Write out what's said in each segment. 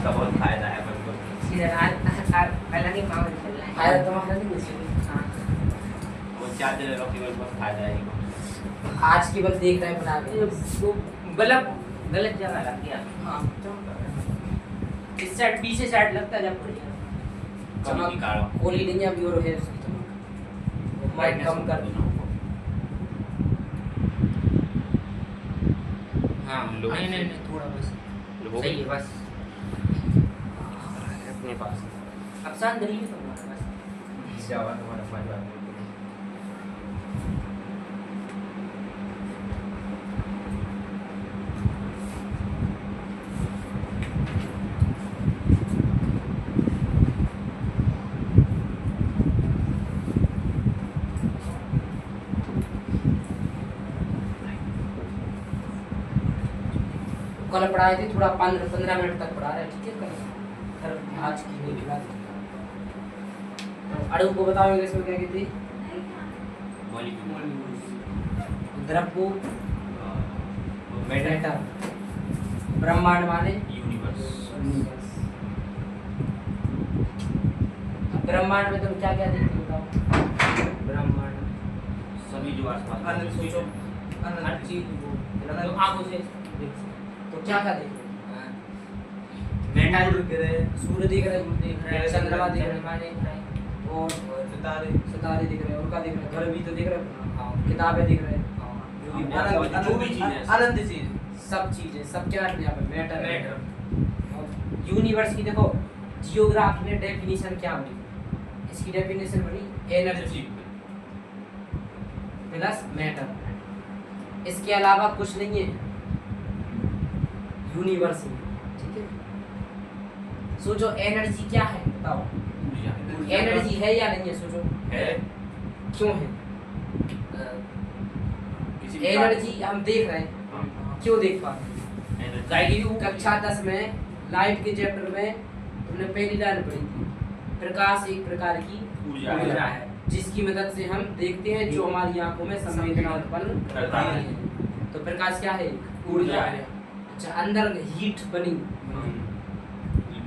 इसका बहुत फायदा है अपन को। पहला नहीं पावर चल रहा है। फायदा तुम्हारा नहीं कुछ। हाँ वो चार्जर रखो केवल बहुत फायदा है इनको। आज की बस देख रहे हैं बना के। वो बल्ब गलत जगह लग गया। हाँ इस साइड पीछे साइड लगता है जब बढ़िया। कमी निकालो। होली नहीं अभी और है उसकी चमक। माइक कम कर दो। हाँ लोग नहीं नहीं नहीं थोड़ा बस लोगों सही है बस। अपने पास अब शांत रहिए तुम्हारा बस। जावा तुम्हारा फायदा है। कल पढ़ाए थे थोड़ा 15 मिनट तक पढ़ा रहे ठीक है कल। फिर आज की नहीं खिला तो अड़ू को बताओ इंग्लिश में क्या कहती द्रव्य मैटर ब्रह्मांड माने यूनिवर्स। ब्रह्मांड में तुम क्या क्या देखते हो बताओ। ब्रह्मांड सभी जो आसपास अनंत सोचो हर चीज वो आंखों से देख सकते तो क्या क्या देखते हो। हैं। मेटल सूर्य दिख रहे हैं चंद्रमा दिख रहे चंद्रमा देख रहे हैं हैं और सितारे सितारे दिख रहे हैं और क्या दिख रहे हैं घर भी तो दिख रहे हैं किताबें दिख रहे हैं जो भी चीज़ है। अनंत चीज सब चीजें सब क्या है यहाँ पे मैटर मैटर यूनिवर्स की देखो जियोग्राफी में डेफिनेशन क्या बनी इसकी डेफिनेशन बनी एनर्जी प्लस मैटर इसके अलावा कुछ नहीं है यूनिवर्स में ठीक है। सोचो एनर्जी क्या है बताओ एनर्जी है या नहीं है सोचो है। क्यों है किसी भी एनर्जी हम देख रहे हैं हाँ। क्यों देख पा रहे हैं एनर्जी कक्षा 10 में लाइट के चैप्टर में तुमने पहली लाइन पढ़ी थी प्रकाश एक प्रकार की ऊर्जा ऊर्जा है। है जिसकी मदद से हम देखते हैं जो हमारी आंखों में संवेदना उत्पन्न करता है तो प्रकाश क्या है ऊर्जा है। अच्छा अंदर हीट बनी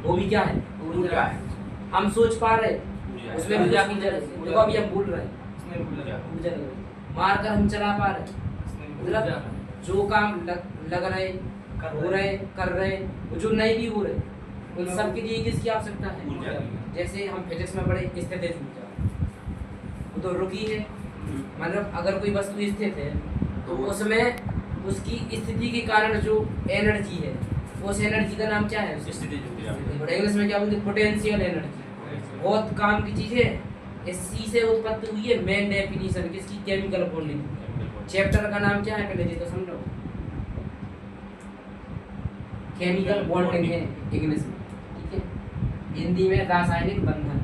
वो भी क्या है ऊर्जा है। हम सोच पा रहे हैं ऊर्जा उसमें है। ऊर्जा की जरूरत है देखो अभी हम भूल रहे हैं ऊर्जा। ऊर्जा लग रही है। मार कर हम चला पा रहे हैं मतलब जो काम लग रहे हो रहे कर रहे वो जो नहीं भी हो रहे उन सब के लिए किसकी आवश्यकता है ऊर्जा की। जैसे हम फिजिक्स में पढ़े स्थितिज ऊर्जा वो तो रुकी है मतलब अगर कोई वस्तु स्थित है तो उसमें उसकी स्थिति के कारण जो एनर्जी है उस एनर्जी का नाम क्या है स्थिति ऊर्जा। इंग्लिश में क्या बोलते हैं पोटेंशियल एनर्जी बहुत काम की चीज है इसी से उत्पत्ति हुई है मेन डेफिनेशन किसकी केमिकल बॉन्डिंग चैप्टर का नाम क्या है पहले जी तो समझो केमिकल बॉन्डिंग है इंग्लिश में ठीक है हिंदी में रासायनिक बंधन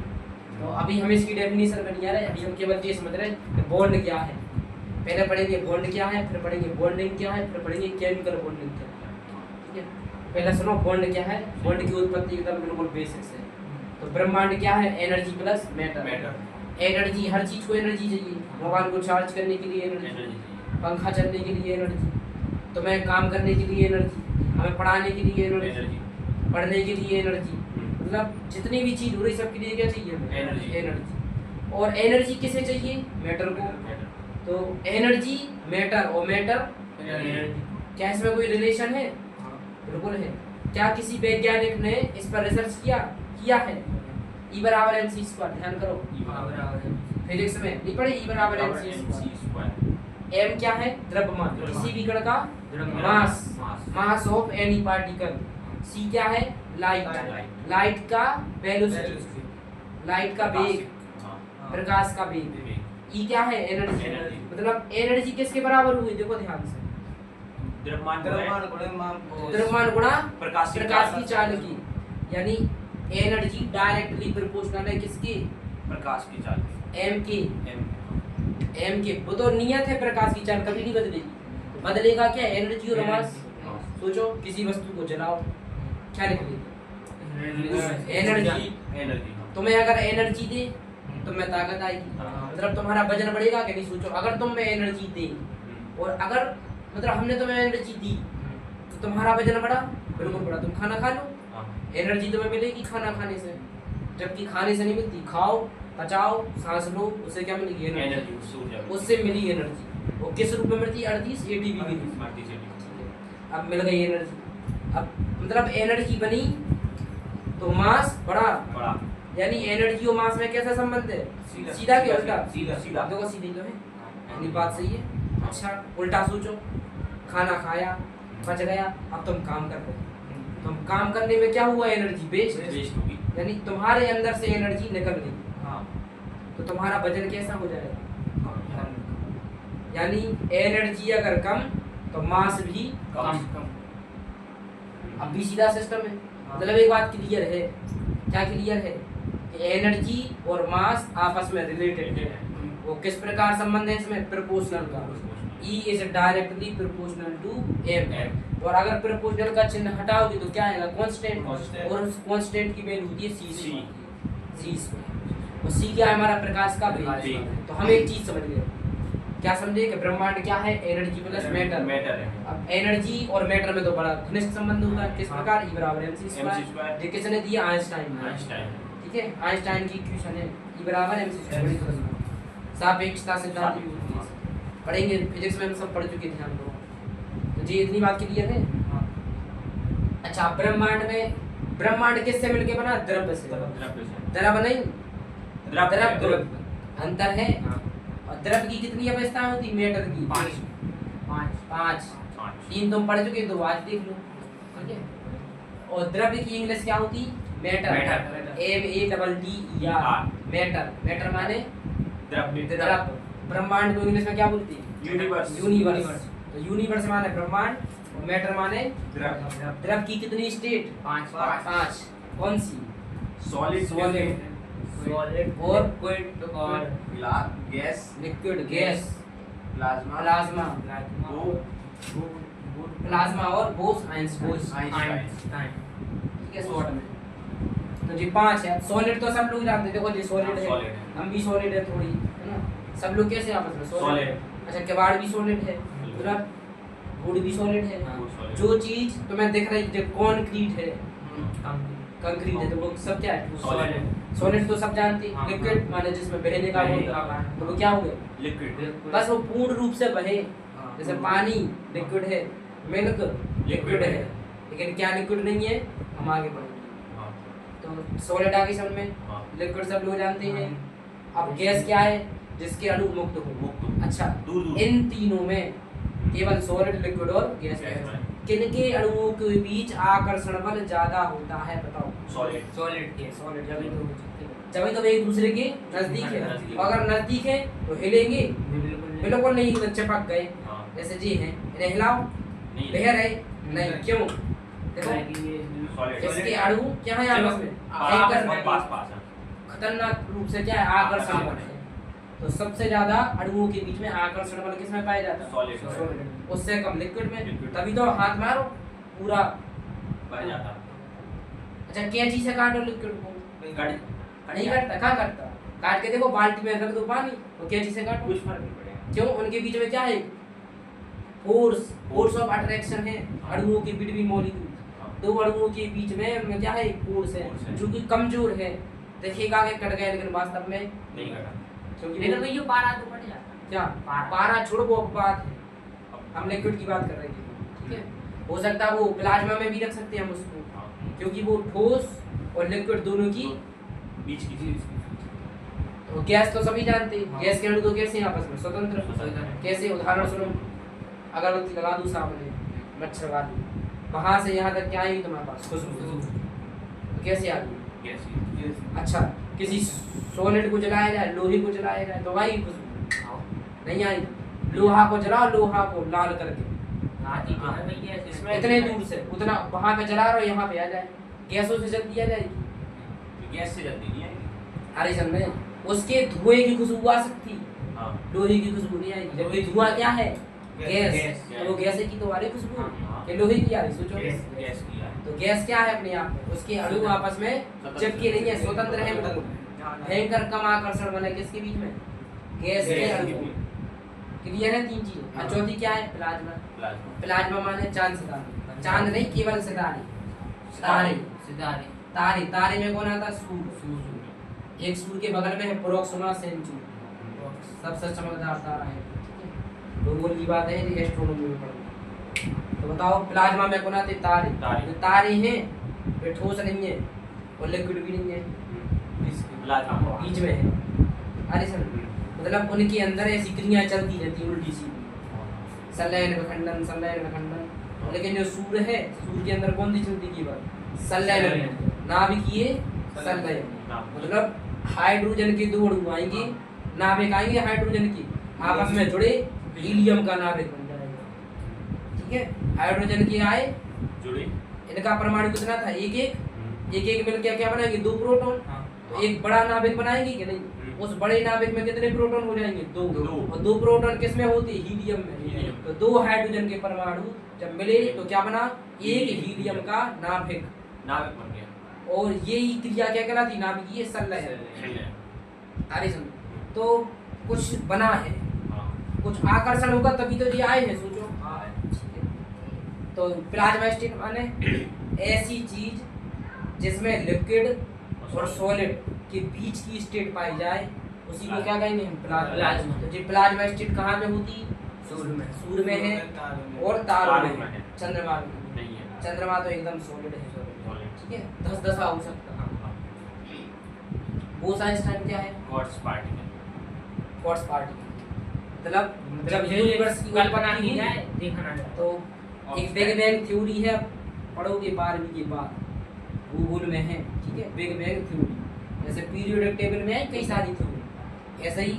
तो अभी हम इसकी डेफिनेशन करने जा रहे हैं अभी हम केवल ये समझ रहे हैं कि बॉन्ड क्या है पहले पढ़ेंगे बॉन्ड क्या है फिर पढ़ेंगे बॉन्डिंग क्या है फिर पढ़ेंगे केमिकल बॉन्डिंग क्या है ठीक है पहले सुनो बॉन्ड क्या है बॉन्ड की उत्पत्ति एकदम बिल्कुल बेसिक है तो ब्रह्मांड क्या है एनर्जी प्लस मैटर एनर्जी हर चीज को एनर्जी चाहिए मोबाइल को चार्ज करने के लिए एनर्जी पंखा चलने के लिए एनर्जी तुम्हें काम करने के लिए एनर्जी हमें पढ़ाने के लिए एनर्जी पढ़ने के लिए एनर्जी मतलब जितनी भी चीज हो रही सबके लिए क्या चाहिए एनर्जी। एनर्जी और एनर्जी किसे चाहिए मैटर को तो एनर्जी मैटर और मैटर क्या इसमें कोई रिलेशन है बिल्कुल है क्या किसी वैज्ञानिक ने इस पर रिसर्च किया है E बराबर mc स्क्वायर ध्यान करो फिजिक्स में नहीं पढ़े E बराबर mc स्क्वायर m क्या है द्रव्यमान किसी भी कण का mass mass of any particle c क्या है लाइट का वेलोसिटी लाइट का वेग प्रकाश का वेग E क्या है एनर्जी मतलब एनर्जी किसके बराबर हुई देखो ध्यान से द्रव्यमान गुणा प्रकाश की चालकी यानी एनर्जी डायरेक्टली प्रोपोर्शनल है किसकी प्रकाश की चाल m के वो तो नियत है प्रकाश की चाल कभी नहीं बदलेगी बदलेगा क्या एनर्जी और मास सोचो किसी वस्तु को जलाओ क्या निकलेगी एनर्जी तुम्हें अगर एनर्जी दे तो में ताकत आएगी मतलब तुम्हारा वजन बढ़ेगा कि नहीं सोचो अगर तुम में एनर्जी दे और अगर मतलब हमने तुम्हें एनर्जी दी तो तुम्हारा वजन बढ़ा बिल्कुल बढ़ा तुम खाना खा लो एनर्जी तुम्हें मिलेगी खाना खाने से, जबकि खाने से नहीं मिलती। खाओ, पचाओ, सांस लो, उससे क्या मिलेगी? एनर्जी, उससे ऊर्जा मिलती है। उससे मिली एनर्जी। वो किस रूप में मिलती है? 38 एटीपी के रूप में। मरती से भी। अब मिल गई एनर्जी। अब मतलब एनर्जी बनी तो मास बढ़ा, बड़ा यानी एनर्जी और मास में कैसा संबंध है? सीधा सीधा के उल्टा? सीधा देखो सीधी तो है, यानी बात सही है। अच्छा उल्टा सोचो, खाना खाया, बच गया, अब तुम काम कर रहे हो, तुम काम करने में क्या हुआ? एनर्जी वेस्ट होगी। यानी तुम्हारे अंदर से एनर्जी निकल गई, हाँ। तो तुम्हारा वजन कैसा हो जाएगा? यानी एनर्जी अगर कम तो मास भी कम। अब भी सीधा सिस्टम है। मतलब एक बात क्लियर है, क्या क्लियर है? कि एनर्जी और मास आपस में रिलेटेड है। वो किस प्रकार संबंध है इसमें? प्रोपोर्शनल का। E is directly proportional to m। और अगर प्रोपोर्शनल का चिन्ह हटाओगे तो क्या आएगा? कांस्टेंट। और उस कांस्टेंट की वैल्यू होती है c स्क्वायर। और c क्या है? हमारा प्रकाश का वेग। तो हम एक चीज समझ गए, क्या समझे? कि ब्रह्मांड क्या है? एनर्जी प्लस मैटर है। अब एनर्जी और मैटर में तो बड़ा घनिष्ठ संबंध होता है। किस प्रकार? E बराबर mc स्क्वायर। ये किसने दिया? आइंस्टाइन। ठीक है, आइंस्टाइन की इक्वेशन है E बराबर mc स्क्वायर। सापेक्षता सिद्धांत भी होती है, पढ़ेंगे फिजिक्स में, हम सब पढ़ चुके थे हम लोग। तो जी इतनी बात क्लियर है। अच्छा ब्रह्मांड किससे मिलके बना? द्रव्य से। द्रव नहीं, द्रव अंतर है। और द्रव की कितनी अवस्थाएं होती? मैटर की 5। 3 तुम पढ़ चुके, 2 आज देख लो। ठीक है, और द्रव्य की इंग्लिश क्या होती? मैटर। MATTER। मैटर माने द्रव। ब्रह्मांड को इंग्लिश में क्या बोलती है? यूनिवर्स। तो यूनिवर्स माने ब्रह्मांड और मैटर माने द्रव की कितनी स्टेट? 5। कौन सी? सॉलिड और gas, liquid, gas, plasma, plasma और बोस आइंस्टाइन। ठीक है, शॉर्ट में तो जी 5 है। सॉलिड तो सब लोग जानते हैं, देखो जी सॉलिड है, हम भी सॉलिड है थोड़ी, है ना? सब लोग कैसे आपस में सॉलिड। अच्छा किवाड़ भी सॉलिड है, पूरा वुड भी सॉलिड है। जो चीज तुम्हें दिख रही है कंक्रीट है, कंक्रीट है, तो वो सब क्या है? सॉलिड तो सब जानते हैं। लिक्विड माने जिसमें बहने का होगा, तो वो क्या हो गया? लिक्विड। बस वो पूर्ण रूप से बहे, जैसे पानी लिक्विड है, मिल्क लिक्विड है, लेकिन क्या लिक्विड नहीं है? हम आगे बढ़ेंगे। तो सॉलिड आ गई समझ में, लिक्विड सब लोग जानते हैं। अब गैस क्या है? जिसके अणु मुक्त हो। अच्छा इन तीनों में केवल सॉलिड, लिक्विड और गैस है। किनके अणुओं के बीच आकर्षण बल ज्यादा होता है? बताओ। सॉलिड के सॉलिड जब तो एक दूसरे के नजदीक है। अगर नजदीक है तो हिलेंगे? बिल्कुल नहीं, तो चिपक गए। जैसे जी है, इन्हें हिलाओ, लहर है नहीं, क्यों? देखो इसके अणु क्या है आपस में? खतरनाक रूप से क्या है? आकर्षण बल है। तो सबसे ज्यादा अणुओं के बीच में आकर्षण बल किसमें पाया जाता है? सॉलिड। उससे कम लिक्विड में। तभी तो हाथ मारो पूरा बढ़ जाता। अच्छा कैंची से काटो लिक्विड को, नहीं काटता। कहाँ काटता? काट के देखो, बाल्टी में रख दो पानी, और कैंची से काटो, कुछ फर्क नहीं पड़ेगा। क्यों? उनके बीच में क्या है? फोर्स ऑफ अट्रैक्शन है अणुओं के बिटवीन मॉलिक्यूल। दो अणुओं के बीच में क्या है? फोर्स है, जो कि कमजोर है। देखिएगा कि कट गए, लेकिन वास्तव में नहीं कटा, क्योंकि लेकिन ये पारा तो बढ़ जाता है। क्या पारा छोड़, वो बात है, हम लिक्विड की बात कर रहे थे। ठीक है, हो सकता है वो प्लाज्मा में भी रख सकते हैं हम उसको, क्योंकि वो ठोस और लिक्विड दोनों की बीच की चीज। तो गैस तो सभी जानते हैं। गैस के अणु तो कैसे हैं आपस में? स्वतंत्र। कैसे? उदाहरण सुनो, अगरबत्ती लगा दूं सामने, मच्छर लगा दूं, वहां से यहाँ तक क्या आएगी तुम्हारे पास? खुशबू। तो कैसे आ गई? अच्छा किसी सॉलिड को जलाया जाए, लोहे को जलाया जाए, तो आएगी खुशबू? नहीं आएगी। लोहा को जलाओ, लोहा को लाल करके इतने दूर से, उतना वहां पे जला रहे हो, यहाँ पे आ जाए, गैसों से जल्दी आ जाएगी। गैस से जल्दी नहीं आएगी। अरे जल में उसके धुएं की खुशबू आ सकती, हाँ। लोहे की खुशबू नहीं आएगी। जबकि धुआं क्या है? गैस। तो वो गैस की तो आ रही खुशबू, कि लोहे की आ रही? सोचो। गैस की है। तो गैस क्या है अपने आप में? उसके अणु आपस में चिपके नहीं है, स्वतंत्र है। भयंकर कम आकर्षण बल है किसके बीच में? गैस के अणु। क्लियर है? 3 चीजें। और चौथी क्या है? प्लाज्मा। प्लाज्मा माने चांद सितारे। चांद नहीं, केवल सितारे। तारे सितारे, तारे तारे में कौन आता? सूर्य। सूर्य, एक सूर्य के बगल में है प्रोक्सिमा सेंचुरी, सबसे चमकदार तारा है। भूगोल की बात है, ये एस्ट्रोनॉमी में पढ़ो। तो बताओ प्लाज्मा में कौन आते? तारे। तारे। जो तारे हैं वे ठोस नहीं है और लिक्विड भी नहीं है, प्लाज्मा बीच में है। अरे सर मतलब उनके अंदर ऐसी क्रियाएं चलती रहती हैं उल्टी सीधी, संलयन विखंडन संलयन विखंडन। लेकिन जो सूर्य है, सूर्य के अंदर कौन सी चलती की बात? संलयन, नाभिकीय संलयन। मतलब हाइड्रोजन के दो अणु आएंगे, नाभिक आएंगे हाइड्रोजन की, आपस में जुड़े हीलियम का नाभिक बन जाएगा। ठीक है, हाइड्रोजन के आए जुड़े, इनका परमाणु कितना था? एक एक मिलकर क्या बनाएंगे? 2 प्रोटॉन। हाँ, तो एक बड़ा नाभिक बनाएंगे कि नहीं? उस बड़े नाभिक में कितने प्रोटॉन हो जाएंगे? 2। दो। और 2 प्रोटॉन किस में होते? हीलियम में। हीलियम। तो 2 हाइड्रोजन के परमाणु जब मिले तो क्या बना? एक हीलियम का नाभिक। नाभिक बन गया। और यही क्रिया क्या कहलाती? नाभिकीय संलयन। अरे सुन, तो कुछ बना है, हाँ। कुछ आकर्षण होगा तभी तो ये आए हैं, सोचो। तो प्लाज्मा स्टेट माने ऐसी चीज जिसमें लिक्विड और सॉलिड के बीच की स्टेट पाई जाए, उसी को क्या कहेंगे हम? प्लाज्मा। तो ये प्लाज्मा स्टेट कहाँ में होती? सूर्य में। सूर्य में है और तारों में है, चंद्रमा में नहीं है। चंद्रमा तो एकदम सॉलिड है। ठीक है, 10 दशा हो सकता है। बोस आइंस्टाइन क्या है? Quartz particle. Quartz particle. मतलब जब जो यूनिवर्स की कल्पना उत्पत्ति की हुई, जाए, देखा ना जाए। तो एक बिग बैंग थ्योरी है, पढ़ोगे 12वीं के बाद, भूगोल में है। ठीक है, बिग बैंग थ्योरी। जैसे पीरियोडिक टेबल में है कई सारी थ्योरी, ऐसे ही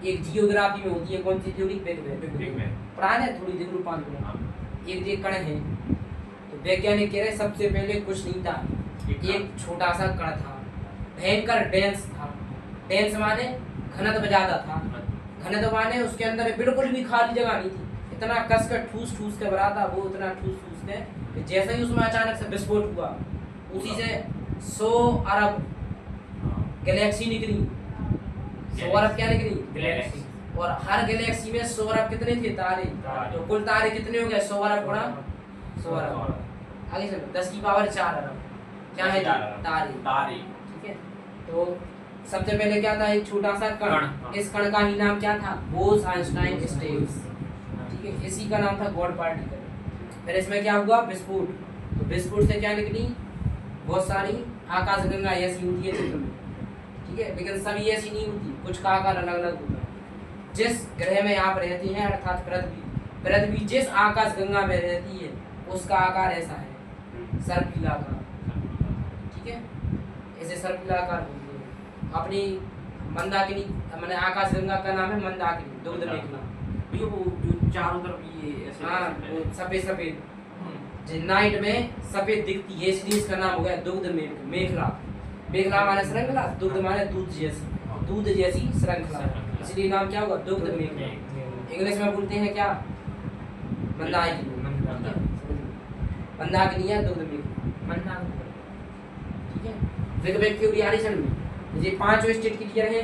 एक जियोग्राफी में होती है कौन सी थ्योरी? Big bang. पढ़ा है थोड़ी देर 5 मिनट। एक ये कण है, तो वैज्ञानिक कह रहे सबसे पहले कुछ नहीं था, एक छोटा सा कण था, भयंकर डेंस था। डेंस माने घनत्व ज्यादा था, घनत्व माने उसके अंदर बिल्कुल भी खाली जगह नहीं थी, इतना कसकर ठूस ठूस के भरा था वो, इतना ठूस ठूस के कि जैसे ही उसमें अचानक से विस्फोट हुआ, उसी से 100 अरब गैलेक्सी निकली। 100 अरब क्या निकली? गैलेक्सी। और हर गैलेक्सी में 100 अरब कितने थे? तारे। तो कुल तारे कितने हो गए? 100 अरब गुणा 100 अरब। आगे चलो, 10 की पावर 4 अरब क्या है? तारे। ठीक है, तो सबसे पहले क्या था? एक छोटा सा कण। इस कण का ही नाम क्या था? Bose Einstein states. ठीक है, इसी का नाम था गॉड पार्टिकल। फिर इसमें क्या हुआ? विस्फोट। तो विस्फोट से क्या निकली? बहुत सारी आकाशगंगा ऐसी होती है चित्र में। ठीक है, लेकिन सभी ऐसी नहीं होती, कुछ का आकार अलग अलग होता है। जिस ग्रह में आप रहते हैं, अर्थात पृथ्वी जिस आकाशगंगा में रहती है उसका आकार ऐसा है, सर्पिलाकार। ठीक है, ऐसे सर्पिलाकार होती है। अपनी मंदाकिनी माने आकाशगंगा का नाम है मंदाकिनी, दुग्ध मेखला। ये वो जो चारों तरफ ये ऐसे हाँ, वो सफेद सफेद जो नाइट में सफेद दिखती है, इसलिए इसका नाम हो गया दुग्ध मेखला। मेखला माने श्रृंखला, दुग्ध माने दूध जैसी श्रृंखला, इसलिए नाम क्या होगा? दुग्ध मेखला। इंग्लिश में बोलते हैं क्या? मंदाकिनी। मंदाकिनी या दुग्ध मेखला। ठीक है, बिग बैंग थ्योरी आरिसन में ये 5 स्टेट क्लियर है,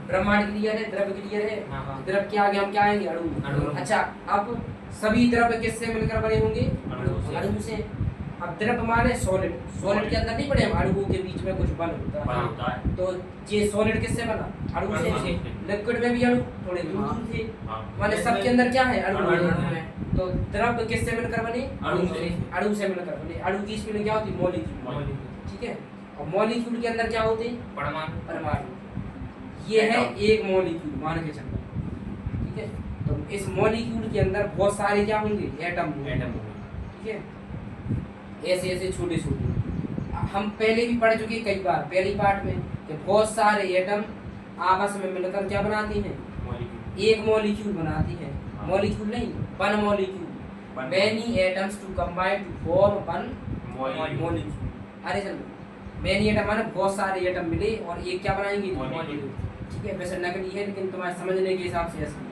ब्रह्मांड क्लियर है, द्रव्य क्लियर है। द्रव्य के आगे हम क्या आएंगे? अणु। अच्छा, अब सभी द्रव्य किससे मिलकर बने होंगे? अणु से। अब द्रव्य माने सॉलिड, सॉलिड के अंदर नहीं पड़े हम, अणुओं के बीच में कुछ बल होता है। तो ये सॉलिड किससे बना? अणु से। लिक्विड में भी अणु थोड़े दूर थे, माने सबके अंदर क्या है? अणु है। तो द्रव्य किससे मिलकर बने? अणु से मिलकर बने। अणु की स्पेलिंग क्या होती? मॉलिक्यूल। ठीक है, और मॉलिक्यूल के अंदर क्या होते? परमाणु। ये है एक मॉलिक्यूल मान के चलो। ठीक है, तो इस मॉलिक्यूल के अंदर बहुत सारे क्या होंगे? एटम होंगे। ठीक है, ऐसे ऐसे छोटे छोटे। हम पहले भी पढ़ चुके कई बार पहली पार्ट में कि बहुत सारे एटम आपस में मिलकर क्या बनाती हैं? एक मॉलिक्यूल बनाती है। मॉलिक्यूल नहीं, one molecule. Many atoms to combine to form one molecule. अरे चलो, मैनी एटम माने बहुत सारे एटम मिले और एक क्या बनाएंगे? मॉलिक्यूल। ठीक है, वैसे नकली है लेकिन तुम्हारे समझने के हिसाब से ऐसा है।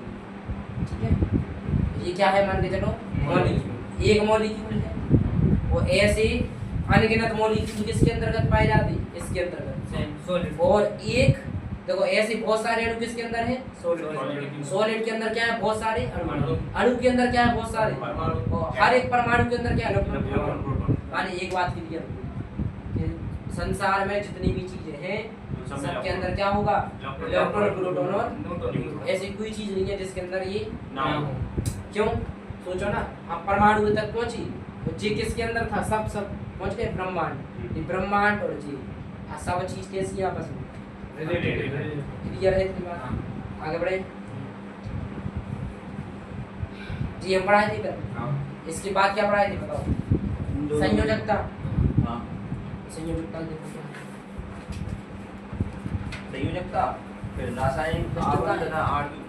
ठीक है, ये क्या है मान के चलो? मॉलिक्यूल। एक मॉलिक्यूल है, वो ऐसे अनगिनत मॉलिक्यूल किसके अंतर्गत पाए जाते हैं? इसके अंतर्गत। और एक देखो ऐसे बहुत सारे अणु किसके अंदर है? सॉलिड। सॉलिड के अंदर क्या है? बहुत सारे अणु। अणु के अंदर क्या है? बहुत सारे। और हर एक परमाणु के अंदर क्या है? इलेक्ट्रॉन। माने एक बात क्लियर। संसार में जितनी भी चीजें हैं उन सब में सबके इलेक्ट्रॉन। अंदर क्या होगा, इलेक्ट्रॉन, इलेक्ट्रॉन, प्रोटॉन और न्यूट्रॉन। ऐसी कोई चीज नहीं है जिसके अंदर ये ना ना हो। क्यों, सोचो ना, हम परमाणु तक पहुंची तो जी किसके अंदर था, सब पहुंच गए ब्रह्मांड। ये ब्रह्मांड और जी सब चीज कैसी है आपस में, क्लियर है इतनी बात। आगे बढ़े जी, हम पढ़ाए थे कल। इसके बाद क्या पढ़ाए थे बताओ, संयोजकता। हाँ, संयोजकता देखो क्या है। संयोजकता, फिर रासायनिक आवर्त तथा आणविक।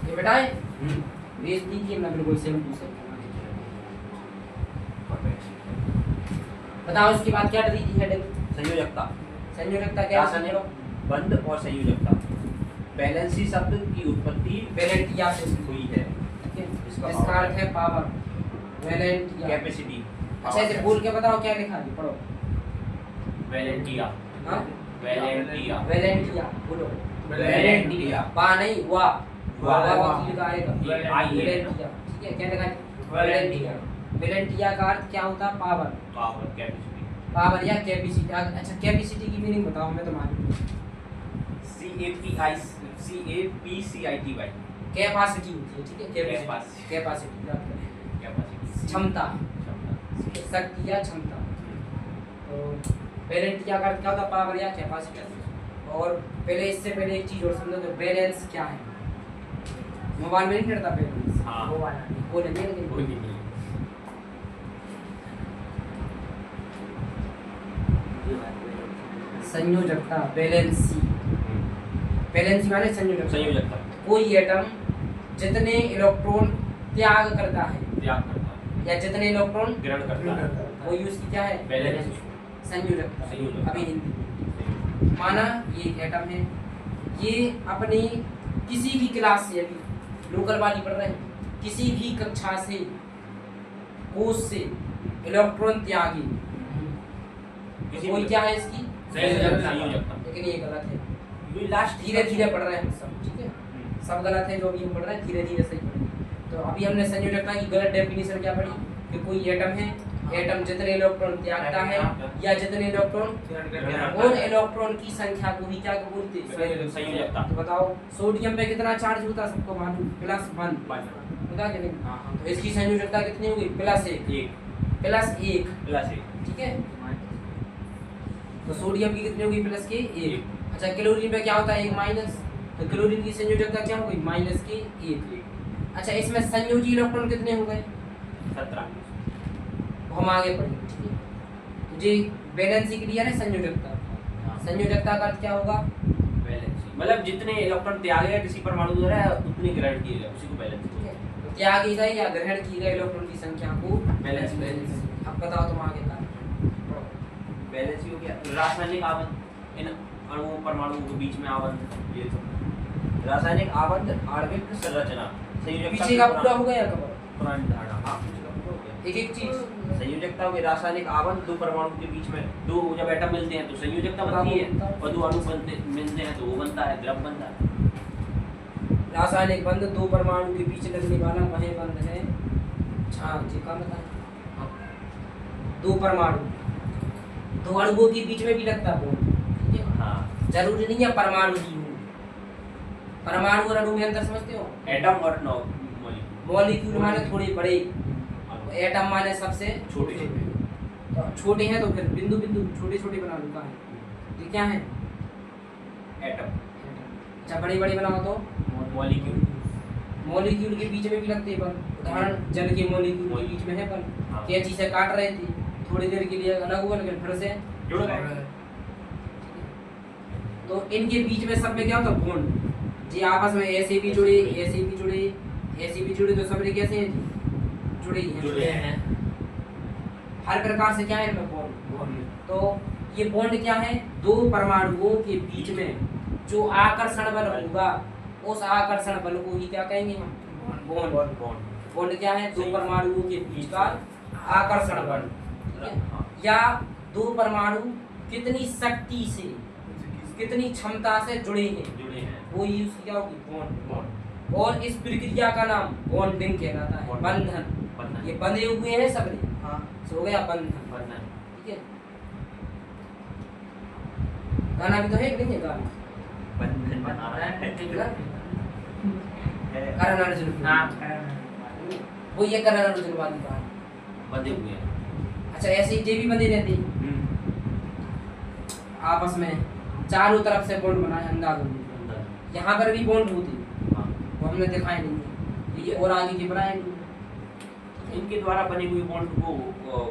ये बेटाए भेज दीजिए, मैं बिल्कुल सेम टू सेम बताओ। इसके बाद क्या दी थी हेडिंग, संयोजकता, संयोजकता क्या है, रासायनिक बंध और संयोजकता। वैलेंसी शब्द की उत्पत्ति वैलेंटिया से हुई है। ठीक है, इसका इसका अर्थ है पावर, वैलेंटिया। कैपेसिटी। अच्छा इसे बोल के बताओ क्या लिखा है, पढ़ो। वैलेंटिया, हाँ, वैलेंटिया, वैलेंटिया बोलो। वैलेंटिया। बा नहीं, वाह वाह, वाह वाह। लिखा आएगा, ये आई है। वैलेंटिया। ठीक है, क्या लिखा है, वैलेंटिया। वैलेंटिया का अर्थ क्या होता है, पावर, पावर, कैपेसिटी। पावर या कैपेसिटी। अच्छा कैपेसिटी की मीनिंग बताओ, मैं तो मालूम CAPCITY, कैपेसिटी होती है। ठीक है, Capacity। कैपेसिटी कैपेसिटी, क्षमता, क्षमता। शक्ति या क्षमता। तो वैलेंटिया का अर्थ क्या होता है, पावर या कैपेसिटी। और पहले इससे पहले एक चीज और समझो, तो बैलेंस क्या है, मोबाइल में नहीं करता बैलेंस, हाँ। वो वाला बोले नहीं कोई लेकिन नहीं। संयोजकता, बैलेंसी। बैलेंसी माने संयोजकता। संयोजकता, कोई एटम जितने इलेक्ट्रॉन त्याग करता है त्याग करता है, या जितने इलेक्ट्रॉन ग्रहण करता है, वो यूज की क्या है, बैलेंस। संयोजकता। संयोजकता। अभी हिंदी माना ये एक एटम है, ये अपनी किसी भी क्लास से, अभी लोकल वाली पढ़ रहे हैं, किसी भी कक्षा से, कोष से इलेक्ट्रॉन त्यागी, किसी कोई भी- क्या है इसकी, संयोजकता। लेकिन ये गलत है। ये लास्ट धीरे धीरे पढ़ रहे हैं हम सब, ठीक है, सब गलत है जो अभी हम पढ़ रहे हैं, धीरे धीरे सही पढ़ें। तो अभी हमने संयोजकता की गलत डेफिनेशन क्या पढ़ी, कि कोई एटम है, एटम जितने इलेक्ट्रॉन त्यागता है या जितने इलेक्ट्रॉन, उन इलेक्ट्रॉन की संख्या को ही क्या बोलते हैं, संयोजकता। तो बताओ सोडियम पे कितना चार्ज होता है, सबको मालूम, +1 पता कि नहीं, तो इसकी संयोजकता कितनी होगी, +1, ठीक है। तो सोडियम की कितनी होगी, +1। अच्छा क्लोरीन पे क्या होता है, 1-, तो क्लोरीन की संयोजकता क्या होगी, -1। अच्छा इसमें संयोजी इलेक्ट्रॉन कितने हो गए, 17। हम आगे पढ़ेंगे, ठीक है। तो जी बैलेंसी क्लियर है, संयोजकता। संयोजकता का अर्थ क्या होगा, बैलेंस मतलब जितने इलेक्ट्रॉन त्यागे किसी परमाणु द्वारा उतने ग्रहण किए गए, उसी को बैलेंस ठीक है। तो त्यागी गए या ग्रहण की गए इलेक्ट्रॉन की संख्या को बैलेंस। अब बताओ तुम आगे का बैलेंस हो गया। रासायनिक आबंध, इन अणुओं परमाणुओं के बीच में आबंध, ये सब। रासायनिक आबंध, आणविक संरचना। संयोजकता पीछे का पूरा हो गया कवर, पुरानी धारणा। हाँ, एक एक चीज संयोजकता में रासायनिक आबंध दो परमाणु के बीच में। दो जब एटम मिलते हैं तो संयोजकता बनती है, और दो अणु मिलते हैं तो वो बनता है, द्रव बनता है। रासायनिक बंध दो परमाणु के बीच लगने वाला वह बंध है, हाँ जी का बताएं, दो परमाणु, दो अणुओं के बीच में भी लगता है बॉन्ड, ठीक है। हाँ, जरूरी नहीं है परमाणु ही हो, परमाणु और अणु में अंतर समझते हो, एटम और मॉलिक्यूल। मॉलिक्यूल माने थोड़े बड़े, एटम माने सबसे छोटे तो छोटे हैं, तो फिर बिंदु बिंदु छोटे छोटे बना लूँ, कहाँ है, ये क्या है, एटम, अच्छा बड़े बड़े बनाओ तो मॉलिक्यूल। मॉलिक्यूल के बीच में भी लगते हैं बल, उदाहरण जल के मॉलिक्यूल के बीच में है बल, हाँ। कैंची से काट रहे थे, थोड़ी देर के लिए अलग हुआ लेकिन फिर से जुड़ गए। तो इनके बीच में सब में क्या होता है, बॉन्ड जी, आपस में ऐसे भी जुड़े, ऐसे भी जुड़े, ऐसे भी जुड़े, तो सब में कैसे हैं जी, जुड़े ही हैं। जुड़े हैं। हर प्रकार से क्या है इनमें बॉन्ड। तो ये बॉन्ड क्या है, दो परमाणुओं के बीच में जो आकर्षण बल होगा, उस आकर्षण बल को ही क्या कहेंगे हम, बॉन्ड। बॉन्ड क्या है, दो परमाणुओं के बीच का आकर्षण बल, ठीक है? हाँ। या दो परमाणु कितनी शक्ति से, कितनी क्षमता से जुड़े हैं, जुड़े हैं। वो ही उसकी क्या होगी, बॉन्ड। बॉन्ड। और इस प्रक्रिया का नाम बॉन्डिंग कहलाता है, बंधन। बंधन। ये बंधे हुए हैं सबने, हाँ सो हो गया बंधन। बंधन। ठीक है, गाना भी तो है कि नहीं है गाना? बंधन बना रहा है। करण अर्जुन की। हाँ वो ये करण अर्जुन वाली बात। बंधे हुए हैं। अच्छा ऐसे ही ये भी बंधे रहते आपस में, चारों तरफ से बॉन्ड बनाए अंदाज हो। बंधन। यहाँ पर भी बॉन्ड होती, हाँ। वो हमने दिखाई नहीं है, ये और आगे की बनाए नहीं। इनके द्वारा बनी हुई बॉन्ड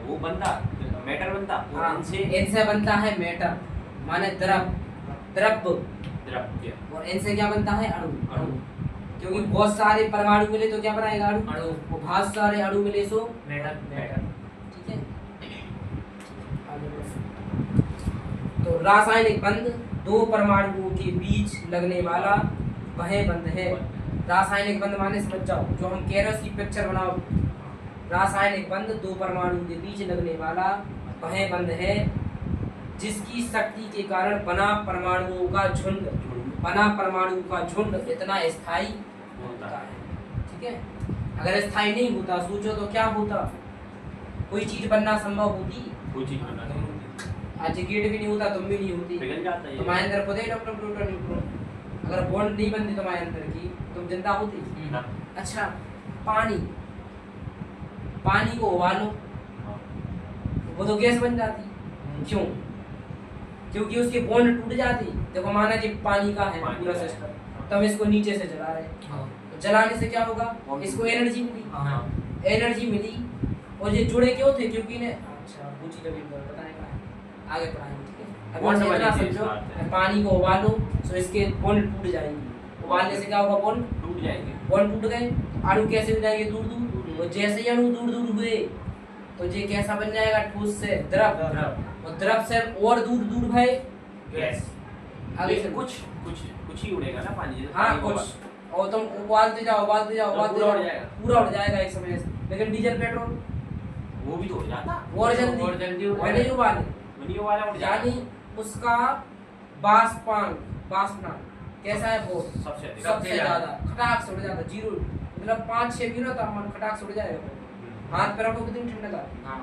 वो बनता मैटर बनता और हाँ, इनसे इनसे बनता है मैटर माने द्रव, द्रव्य, द्रव्य। और इनसे क्या बनता है अणु। अणु। क्योंकि बहुत सारे परमाणु मिले तो क्या बनाएगा अणु। अणु। वो बहुत सारे अणु मिले सो मैटर। ठीक है। आगे बढ़ो। तो रासायनिक बंध दो परमाणुओं के बीच लगने वाला वह बंध है। रासायनिक बंध माने समझ जाओ, जो हम कह रहे हैं उसकी पिक्चर बनाओ। रासायनिक बंध दो परमाणुओं के बीच लगने वाला वह बंध है जिसकी शक्ति के कारण बना परमाणुओं का झुंड इतना स्थायी होता है। ठीक है, अगर स्थायी नहीं होता सोचो तो क्या होता, कोई चीज बनना संभव होती? कोई चीज बना नहीं होती। आज गेट भी नहीं होता, तुम भी नहीं होती। पिघल जाता है ये। तुम्हारे अंदर खुद ही डॉक्टर प्रोटॉन न्यूट्रॉन, अगर बॉन्ड नहीं बनती तुम्हारे अंदर की तुम जिंदा होती? ना। अच्छा पानी को उबालो हाँ। वो तो गैस बन जाती। क्यों? क्योंकि उसके बॉन्ड टूट जाती। देखो माना कि पानी का है पानी पूरा का है। सिस्टम, तब इसको नीचे से जला रहे, तो जलाने से क्या होगा? इसको एनर्जी मिली। हाँ एनर्जी मिली और ये जुड़े क्यों थे? क्योंकि ने अच्छा वो चीज अभी बताएगा, आगे पढ़ाएंगे। ठीक है, अब बॉन्ड बस इतना बनने के समझो, साथ है। पानी को उबालो तो इसके बॉन्ड टूट जाएंगे। उबालने से क्या होगा? बॉन्ड टूट जाएंगे। बॉन्ड टूट गए, अणु कैसे हो जाएंगे? दूर दूर। और जैसे ही अणु दूर दूर हुए तो ये कैसा बन जाएगा? ठोस से द्रव, और द्रव से और दूर दूर भय गैस। आगे से कुछ ही उड़ेगा ना पानी जैसे हाँ पानी कुछ, होगा। और तुम उबालते जाओ तो पूरा उड़ जाएगा। पूरा उड़ जाएगा एक समय से। लेकिन डीजल पेट्रोल वो भी तो उड़ जाता। और और जल्दी जल्दी उड़ नहीं उबाले, वनी वाला उड़ जाएगा। यानी उसका बाष्पनांक कैसा है? वो सबसे अधिक। सबसे ज्यादा खटाक से उड़ जाता, जीरो मतलब 5-6 मिनट तापमान खटाक से उड़ जाएगा। हाथ पे रखो कितनी ठंड का। हाँ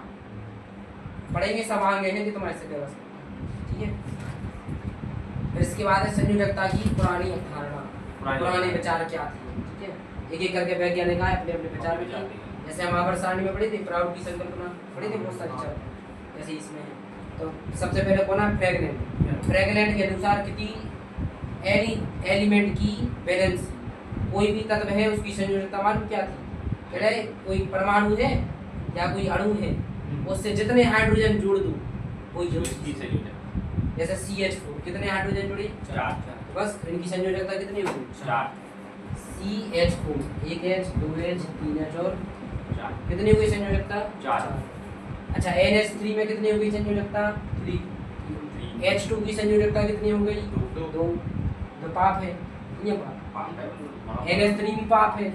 पढ़ेंगे सब आगे है कि तुम्हारे से व्यवस्था। ठीक है, फिर इसके बाद है संयोजकता की पुरानी अवधारणा, पुराने विचार क्या थे। ठीक है, एक एक करके वैज्ञानिक आए अपने अपने विचार रखे। जैसे हम आवर्त सारणी में पढ़े थे, प्राउड की संकल्पना पढ़े थे, बहुत सारी चीजें जैसे इसमें है। तो सबसे पहले कौन है? फ्रेगनेंट। फ्रेगनेंट के अनुसार किसी एलिमेंट की वैलेंसी, कोई भी तत्व है उसकी संयोजकता मालूम क्या थी? पहले कोई परमाणु है या कोई अणु है, उससे जितने हाइड्रोजन जोड़ दो वही उसकी संयोजकता जैसे CH4 कितने हाइड्रोजन जुड़े? 4। बस इनकी संयोजकता कितनी होगी? 4। CH4 1 H 2 H 3 H और 4। कितनी हुई संयोजकता? 4। अच्छा NH3 में कितनी हो गई संयोजकता? 3। H2 की संयोजकता कितनी हो गई? 2। तो पाप है ये पाप। NH3 भी पाप है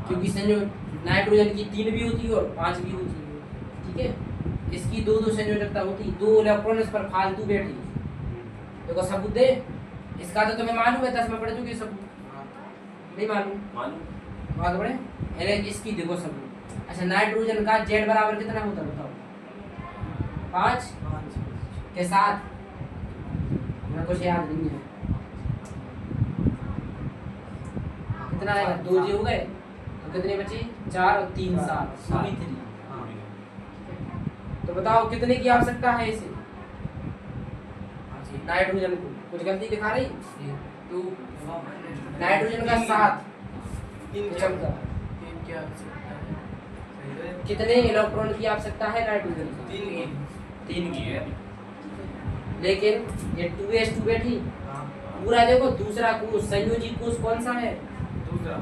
क्योंकि संयोग नाइट्रोजन की 3 भी होती है और 5 भी होती है। ठीक है, इसकी 2 संयोजकता होती, 2 इलेक्ट्रॉन इस पर फालतू बैठी। देखो सबूत दे इसका, तो तुम्हें मालूम है 10 में पढ़ चुके सबूत। नहीं मालूम? आगे बढ़े। अरे इसकी देखो सबूत। अच्छा नाइट्रोजन का Z बराबर कितना होता है बताओ? 5 के साथ मेरे कुछ याद नहीं है कितना आएगा? 2 जी हो गए तो कितने बचे? 4 और 3 7 3। तो बताओ कितने की आवश्यकता है इसे नाइट्रोजन को? कुछ गलती दिखा रही? तो नाइट्रोजन का 7 चमका कितने इलेक्ट्रॉन की आवश्यकता है नाइट्रोजन को? 3 की है। लेकिन ये 2s2 बैठी पूरा। देखो दूसरा कोष संयोजी कोष कौन सा है?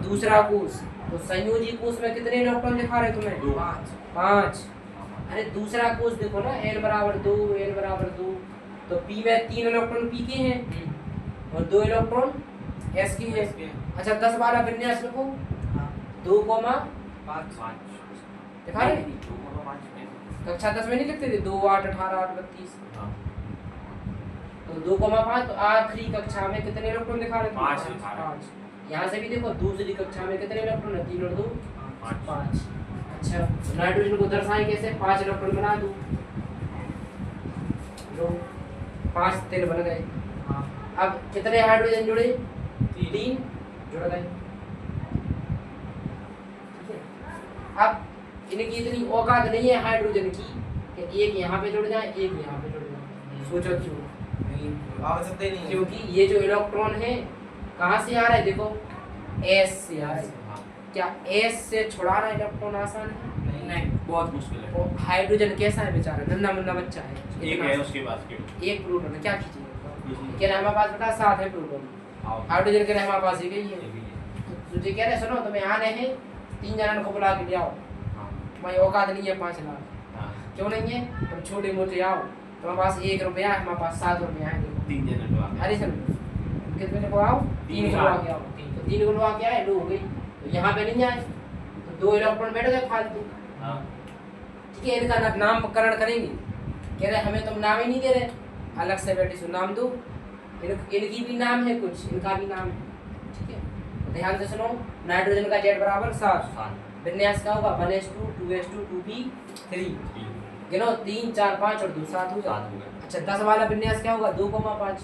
दूसरा कोष। तो संयोजी कोष में कितने इलेक्ट्रॉन दिखा रहे तुम्हें? 5। अरे दूसरा कोष देखो ना, L बराबर 2 L बराबर 2, तो P में 3 इलेक्ट्रॉन P के हैं और 2 इलेक्ट्रॉन S के हैं। अच्छा 10 12 विन्यास लिखो। 2,5 दिखा रहे? कक्षा 10 में नहीं लिखते थे 2 8 18 8 32? तो 2,5 तो आखिरी कक्षा में कितने इलेक्ट्रॉन दिखा रहे थे? 5। 5। यहाँ से भी देखो दूसरी कक्षा में कितने इलेक्ट्रॉन है? 3 और 2 5। अच्छा तो नाइट्रोजन को दर्शाएं कैसे? 5 इलेक्ट्रॉन बना दूं, लो 5 तेल बन गए। हाँ अब कितने हाइड्रोजन जुड़े? 3 जुड़ गए। ठीक है, अब इनकी इतनी औकात नहीं है हाइड्रोजन की कि एक यहाँ पे जुड़ जाए, एक यहाँ पे जुड़ जाए। सोचो क्यों? आवश्यकता ही नहीं है। क्योंकि ये जो इलेक्ट्रॉन है कहाँ से आ रहा है? देखो एस से आ रहा है। क्या एस से छुड़ाना इलेक्ट्रॉन आसान है? नहीं बहुत मुश्किल है। और हाइड्रोजन कैसा है बेचारा? नन्हा मुन्ना बच्चा है। एक है उसके पास के एक प्रोटॉन है, क्या खींचेगा? कह रहे हमारे पास बेटा 7 है प्रोटॉन, हाइड्रोजन कह रहे हमारे पास एक ही है। तो तुझे कह रहे सुनो तुम्हें आने हैं 3 जनों को बुला के ले आओ, तुम्हारी औकात नहीं है 5 लाख। क्यों नहीं है? तुम छोटे मोटे आओ, तुम्हारे पास 1 रुपया है, हमारे पास 7 रुपया है। 3 जन को अरे सर कितने को आओ? 3 को लगा के आओ। तो 3 को लगा के आए, लो हो गई। तो यहाँ पे नहीं आए तो 2 इलेक्ट्रॉन बैठ गए फालतू। ठीक है, इनका नामकरण करेंगे। कह रहे हमें तुम नाम ही नहीं दे रहे, अलग से बैठे सो नाम दो। इनकी भी नाम है कुछ, इनका भी नाम है। ठीक है, तो ध्यान से सुनो। नाइट्रोजन का Z बराबर 7, विन्यास क्या होगा? 1s2 2s2 2p3 गिनो 3 4 5 और 2 7 होगा। अच्छा 10 वाला विन्यास क्या होगा? 2,5।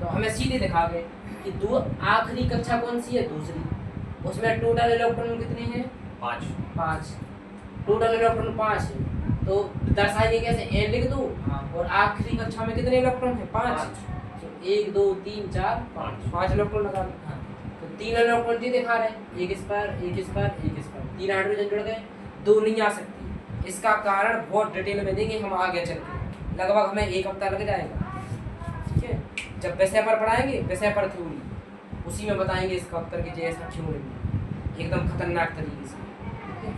तो हमें सीधे दिखा गए कि दो आखिरी कक्षा कौन सी है? दूसरी। उसमें टोटल इलेक्ट्रॉन कितने हैं? 5। टोटल इलेक्ट्रॉन 5 है। तो दर्शाएंगे कैसे? n लिख दो और आखिरी कक्षा में कितने इलेक्ट्रॉन है? 5। तो 1 2 3 4 5 इलेक्ट्रॉन लगा दो। तो 3 इलेक्ट्रॉन जी दिखा रहे हैं, एक इस पर एक इस पर एक इस पर, 3 हाइड्रोजन जुड़ गए, 2 नहीं आ सकती। इसका कारण बहुत डिटेल में देंगे हम आगे चल के, लगभग हमें 1 हफ्ता लग जाएगा। ठीक है, जब विषय पर पढ़ाएंगे, विषय पर थ्योरी, उसी में बताएंगे इसका उत्तर की जैसा थ्योरी एकदम खतरनाक तरीके से। ठीक है,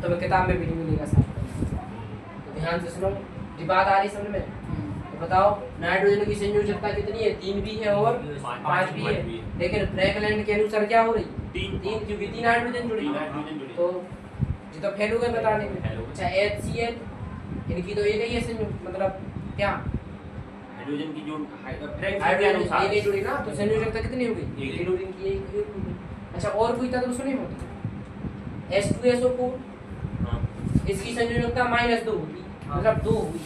तो मैं किताब में भी नहीं मिलेगा साथ। तो ध्यान से सुनो, जी बात आ रही समझ में? तो बताओ नाइट्रोजन की संयोजकता कितनी है? 3 भी है और 5 भी है। लेकिन फ्रैंकलैंड के अनुसार क्या हो रही? 3 क्योंकि 3 हाइड्रोजन जुड़ी। तो जी तो फेल हो गए बताने में। अच्छा HCl इनकी तो एक ही है संयुक्त, मतलब क्या हाइड्रोजन की जो हाइड्रोजन एक ही जुड़ी ना, तो संयोजकता कितनी हो गई? हाइड्रोजन की एक हो गई। अच्छा और कोई तत्व सुने होते? H2SO4 इसकी संयोजकता -2 होगी, मतलब 2 हुई।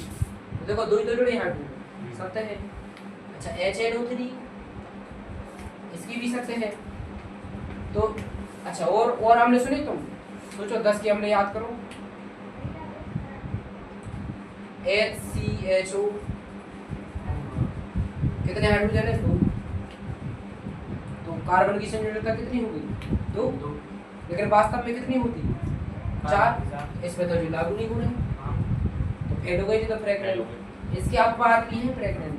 तो देखो 2 ही तो जुड़े हाइड्रोजन, सत्य है। अच्छा HNO3 इसकी भी सत्य है। तो अच्छा और हमने सुनी, तुम सोचो 10 की हमने याद करो। HCHO कितने हाइड्रोजन है? 2। तो कार्बन की संयोजकता कितनी होगी? 2। लेकिन वास्तव में कितनी होती? 4। इसमें तो जो लागू नहीं हो रहे, तो फेल हो गई। तो फ्रैगनेंट इसकी आप बात की है, फ्रैगनेंट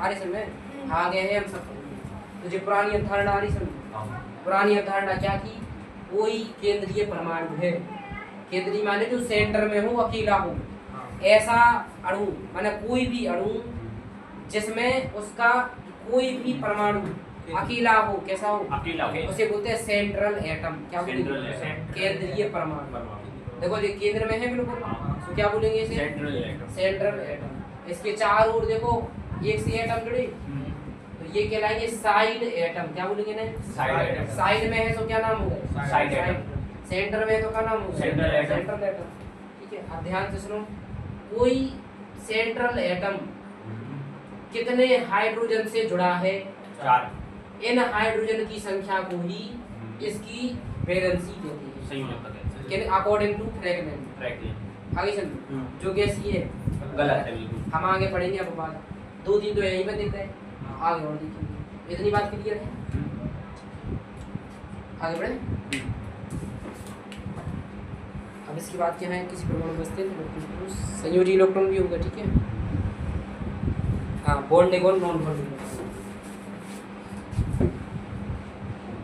आ रही समझ? आ गए हैं हम सब। तो जो पुरानी अवधारणा आ रही समझ? पुरानी अवधारणा क्या थी? कोई केंद्रीय परमाणु है, केंद्रीय माने जो सेंटर में हो, अकेला हो, ऐसा अणु माने कोई भी अणु जिसमें उसका कोई भी परमाणु अकेला हो, कैसा हो? अकेला हो, उसे बोलते हैं सेंट्रल एटम। क्या बोलेंगे? केंद्रीय परमाणु। देखो ये केंद्र में है बिल्कुल, तो क्या बोलेंगे इसे? Central atom. इसके चारों ओर देखो एक से एटम जुड़े, तो ये कहलाएंगे साइड एटम। क्या बोलेंगे ना? साइड में है तो क्या नाम होगा? Side atom. सेंटर में है तो क्या नाम होगा? Central atom. Central atom. ठीक है, अब ध्यान से सुनो। कोई सेंट्रल एटम कितने हाइड्रोजन से जुड़ा है? 4। इन हाइड्रोजन की संख्या को ही इसकी वैलेंसी कहते हैं, संयोजकता कहते यानी अकॉर्डिंग टू फ्रैगनेंट। हैं। आगे चलो, जो गैसीय है गलत है बिल्कुल। हम आगे पढ़ेंगे। अब बात 2-3 तो यहीं पे देखते हैं, आगे और देखेंगे। इतनी बात क्लियर है? आगे बढ़े। अब इसकी बात क्या है? किसी परमाणु बचते हैं संयोजी इलेक्ट्रॉन भी होगा। ठीक है, हाँ बॉन्ड एक और नॉन बॉन्ड।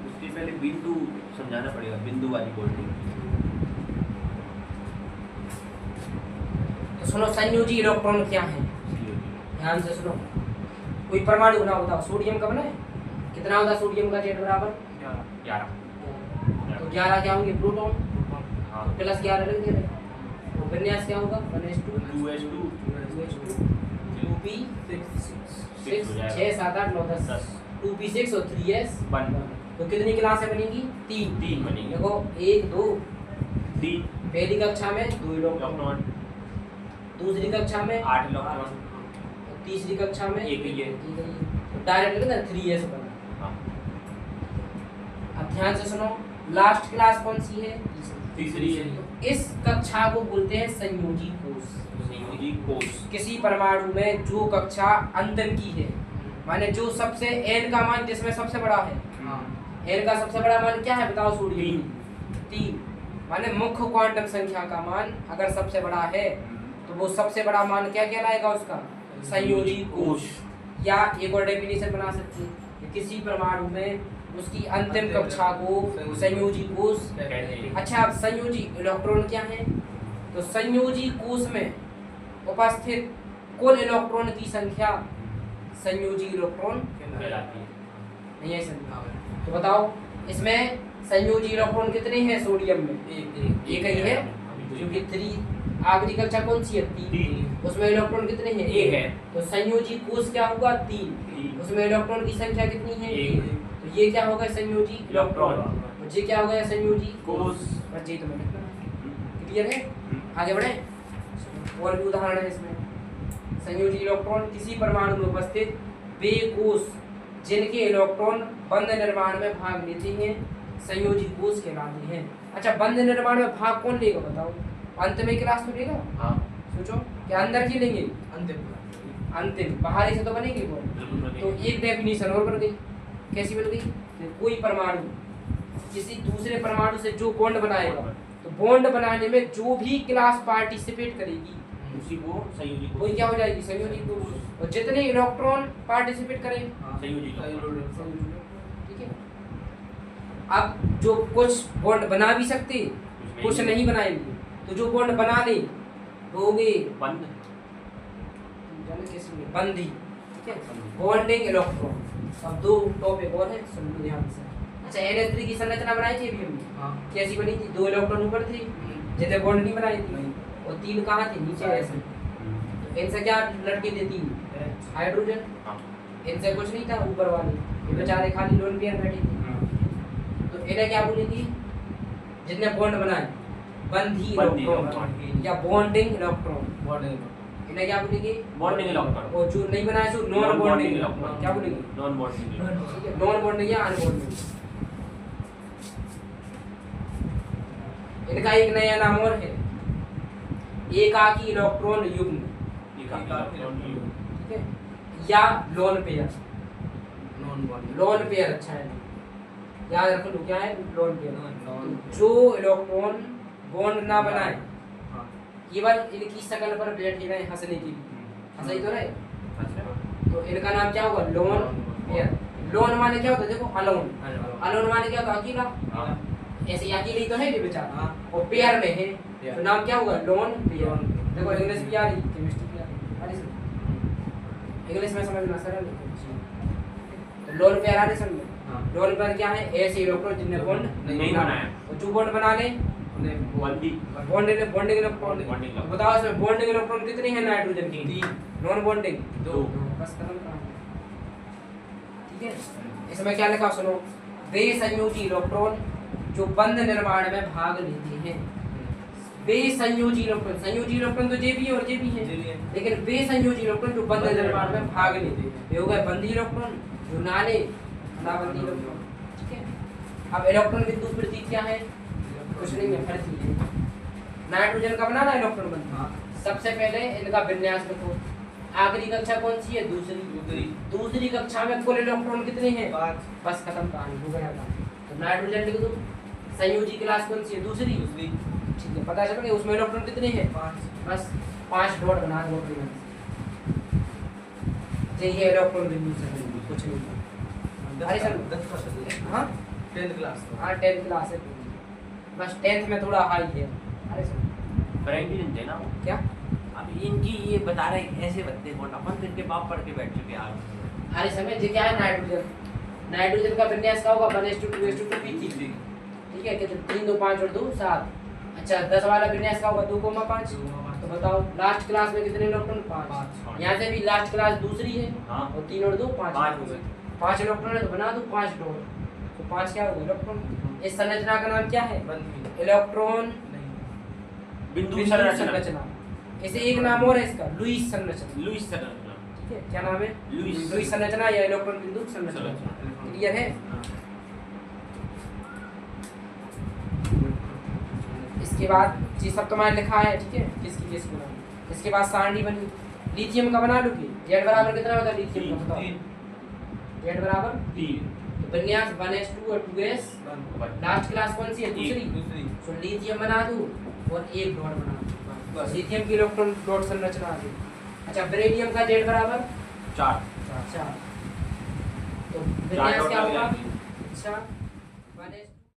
उसके पहले बिंदु समझाना पड़ेगा, बिंदु वाली बॉन्डिंग। तो सुनो, संयोजी इलेक्ट्रॉन क्या है? ध्यान से सुनो। कोई परमाणु बना, बताओ सोडियम का बना है? कितना होता है सोडियम का Z बराबर? 11। तो 11 क्या होंगे? प्रोटॉन। हाँ। तो प्लस 11 रख दे रहे। तो विन्यास क्या होगा? 1s2 2s2 2p6 6 6 7 8 9 10 2p6 और 3s 1। तो कितनी क्लासें बनेगी? 3 3 बनेगी। देखो 1 2 3 पहली कक्षा में 2 इलेक्ट्रॉन, इलेक्ट्रॉन, दूसरी कक्षा में 8 इलेक्ट्रॉन, तीसरी कक्षा में एक ही है। डायरेक्ट ना 3s बना। हाँ, अब ध्यान से सुनो, लास्ट क्लास कौन सी है? तीसरी है। इस कक्षा को बोलते हैं संयोजी कोष। संयोजी कोष। किसी परमाणु में जो कक्षा अंतिम की है, माने जो सबसे n का मान जिसमें सबसे बड़ा है, n का सबसे बड़ा मान क्या है बताओ? सोडियम 3। माने मुख्य क्वांटम संख्या का मान अगर सबसे बड़ा है तो वो सबसे बड़ा मान क्या कहलाएगा? उसका संयोजी कोष। या एक और डेफिनेशन बना सकते हैं कि किसी परमाणु में उसकी अंतिम कक्षा को संयोजी कोष। अच्छा, अब संयोजी इलेक्ट्रॉन क्या है? तो संयोजी कोष में उपस्थित कुल इलेक्ट्रॉन की संख्या संयोजी इलेक्ट्रॉन कहलाती है। नहीं है संख्या। तो बताओ इसमें संयोजी इलेक्ट्रॉन कितने हैं? सोडियम में एक ही है, क्योंकि 3 आखिरी कक्षा कौन सी है? 3। उसमें इलेक्ट्रॉन कितने हैं? एक है। तो संयोजी कोष क्या होगा? 3। उसमें इलेक्ट्रॉन की संख्या कितनी है? एक। तो ये क्या होगा? संयोजी इलेक्ट्रॉन। इलेक्ट्रॉन। और ये क्या होगा? संयोजी कोष। बस ये तो मैं क्लियर है। आगे बढ़े, और भी उदाहरण है इसमें। संयोजी इलेक्ट्रॉन किसी परमाणु में उपस्थित वे कोष जिनके इलेक्ट्रॉन बंध निर्माण में भाग लेते हैं संयोजी कोष कहलाते हैं। अच्छा, बंध निर्माण में भाग कौन लेगा बताओ? अंत में क्लास में लेगा। हाँ, सोचो क्या अंदर की लेंगे? अंतिम बाहरी से तो बनेगी वो। बिल्कुल। तो एक डेफिनेशन और बन गई। कैसी बन गई? कोई परमाणु किसी दूसरे परमाणु से जो बॉन्ड बनाएगा, तो बॉन्ड बनाने में जो भी क्लास पार्टिसिपेट करेगी उसी को संयोजी कोष। वही क्या हो जाएगी? संयोजी कोष। और जितने इलेक्ट्रॉन पार्टिसिपेट करेंगे संयोजी कोष। ठीक है। अब जो कुछ बॉन्ड बना भी सकते, कुछ नहीं बनाएंगे, तो जो बॉन्ड बना ले वो होंगे बंद। बंदी। ठीक है, बॉन्डिंग इलेक्ट्रॉन। अब 2 टॉपिक और है, सुन लो ध्यान से। अच्छा, NH3 की संरचना बनाई थी अभी हमने। कैसी बनी थी? 2 इलेक्ट्रॉन ऊपर थी, जितने बॉन्ड नहीं बनाई थी, और 3 कहाँ थे? नीचे ऐसे। तो इनसे क्या लड़के थे? 3 हाइड्रोजन। इनसे कुछ नहीं था ऊपर वाले, ये बेचारे खाली लोन पेयर बैठे थे। तो इन्हें क्या बोलेंगे? जितने बॉन्ड बनाए बंधी इलेक्ट्रॉन या बॉन्डिंग इलेक्ट्रॉन, इन्हें क्या बोलेंगे? Bonding electron. और जो नहीं बनाए सो नॉन बॉन्डिंग इलेक्ट्रॉन। क्या बोलेंगे? Non bonding electron. ठीक है, नॉन बॉन्डिंग या अनबॉन्डिंग। इनका एक नया नाम और है, एकाकी इलेक्ट्रॉन युग्म। ठीक है, या लोन पेयर। लोन पेयर अच्छा है, याद रख लो क्या है? Lone pair. जो इलेक्ट्रॉन बॉन्ड ना बनाए, केवल इनकी शकल पर बैठे रहे हंसने के लिए, हंसाई तो रहे, तो इनका नाम क्या होगा? Lone pair. लोन माने क्या होता है? देखो, अलोन। अलोन माने क्या होता है? अकेला। ऐसे अकेले ही तो है ये बेचारा, और पेयर में है, तो नाम क्या होगा? Lone pair. देखो इंग्लिश भी आ रही, केमिस्ट्री भी आ रही, इंग्लिश में समझना सरल है। तो लोन पेयर आ रही समझ में। लोन पेयर क्या है? ऐसे इलेक्ट्रॉन जिनने बॉन्ड नहीं बनाया, और जो बॉन्ड बना ले बंदी। Bonding electron. Bonding electron. बताओ इसमें बॉन्डिंग इलेक्ट्रॉन कितने हैं? नाइट्रोजन की 3, नॉन बॉन्डिंग 2। बस खत्म कहानी। ठीक है, इसमें क्या लिखा सुनो? वे संयोजी इलेक्ट्रॉन जो बंध निर्माण में भाग लेते हैं, वे संयोजी इलेक्ट्रॉन। संयोजी इलेक्ट्रॉन तो जे भी है और जे भी है, लेकिन वे संयोजी इलेक्ट्रॉन जो बंध निर्माण में भाग लेते हैं, ये हो गए बंधी इलेक्ट्रॉन, जो नाले नाबंदी इलेक्ट्रॉन। ठीक है, अब इलेक्ट्रॉन बिंदु प्रतीक क्या है? कुछ नहीं है, फर्क ही है। नाइट्रोजन का बनाना इलेक्ट्रॉन बनता। सबसे पहले इनका विन्यास लिखो। आखिरी कक्षा कौन सी है? दूसरी। दूसरी कक्षा में कुल इलेक्ट्रॉन कितने हैं? 5। बस खत्म कहानी, हो गया काम। तो नाइट्रोजन लिख दो। संयोजी क्लास कौन सी है? दूसरी। ठीक है, पता चल गया उसमें इलेक्ट्रॉन कितने हैं? 5। बस 5 डॉट बना दो अपने मन से। ये इलेक्ट्रॉन बिंदु से कुछ नहीं। अरे सर 10%। हाँ 10th क्लास। हाँ 10th क्लास है, बस 10th में थोड़ा हाई है। अरे सर फ्रैंकलिन थे ना वो। क्या? अब इनकी ये बता रहे हैं ऐसे बनते हैं, अपन तो इनके बाप पढ़ के बैठ चुके हैं आज। अरे समय जी क्या है? नाइट्रोजन। नाइट्रोजन का विन्यास क्या होगा? 1:2:2 ठीक है, कितने? 3 2 5 और 2 7। अच्छा 10 वाला विन्यास क्या होगा? 2,5। तो बताओ लास्ट क्लास में कितने इलेक्ट्रॉन? 5। यहाँ से भी लास्ट क्लास दूसरी है, और 3 और 2 5 हो गए। 5 इलेक्ट्रॉन है, तो बना दो 5 डॉट। तो 5 क्या होगा? इलेक्ट्रॉन। इस संरचना का नाम क्या है? इलेक्ट्रॉन बिंदु संरचना। संरचना। ऐसे एक नाम और है इसका, लुईस संरचना। लुईस संरचना। ठीक है, क्या नाम है? लुईस संरचना या इलेक्ट्रॉन बिंदु संरचना। क्लियर है? इसके बाद ये सब तुम्हारे लिखा है, ठीक है, किसकी किसको नाम। इसके बाद सारणी बनी, लिथियम का बना लूंगी। Z बराबर कितना होता है लिथियम का, बताओ? Z बराबर 3 तो विन्यास 1s2 और 2s। लास्ट क्लास कौन सी है? दूसरी। तो लिथियम बना दूं और एक डॉट बना दूं, बस लिथियम की इलेक्ट्रॉन डॉट संरचना आ गई। अच्छा, बेरिलियम का Z बराबर 4। 4। तो विन्यास क्या होगा? अच्छा